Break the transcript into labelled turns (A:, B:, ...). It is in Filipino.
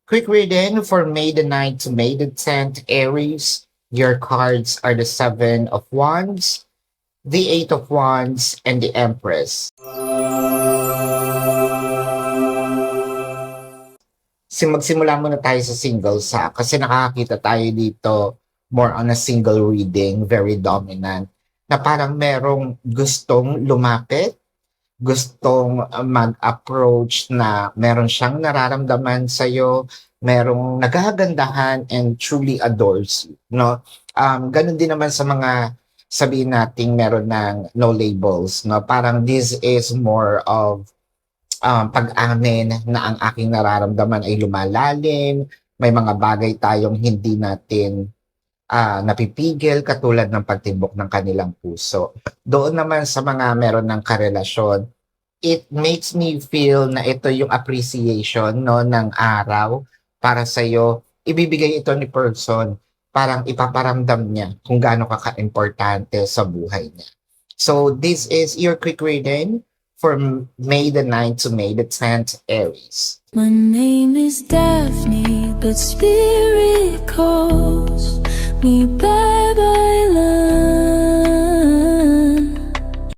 A: Quick reading for May the 9th to May the 10th, Aries. Your cards are the Seven of Wands, the Eight of Wands, and the Empress. Magsimula muna tayo sa singles kasi nakakakita tayo dito more on a single reading, very dominant, na parang merong gustong lumapit, gustong mag-approach na meron siyang nararamdaman sa'yo, merong nagagandahan and truly adores you, no? Ganun din naman sa mga sabihin nating meron ng no labels, no? Parang this is more of pag-amin na ang aking nararamdaman ay lumalalim, may mga bagay tayong hindi natin napipigil katulad ng pagtibok ng kanilang puso. Doon naman sa mga meron ng karelasyon, it makes me feel na ito yung appreciation no ng araw para sa iyo. Ibibigay ito ni person, parang ipaparamdam niya kung gaano ka ka-importante sa buhay niya. So this is your quick reading for May the 9th to May the 10th, Aries.
B: My name is Daphne, but spirit calls me back.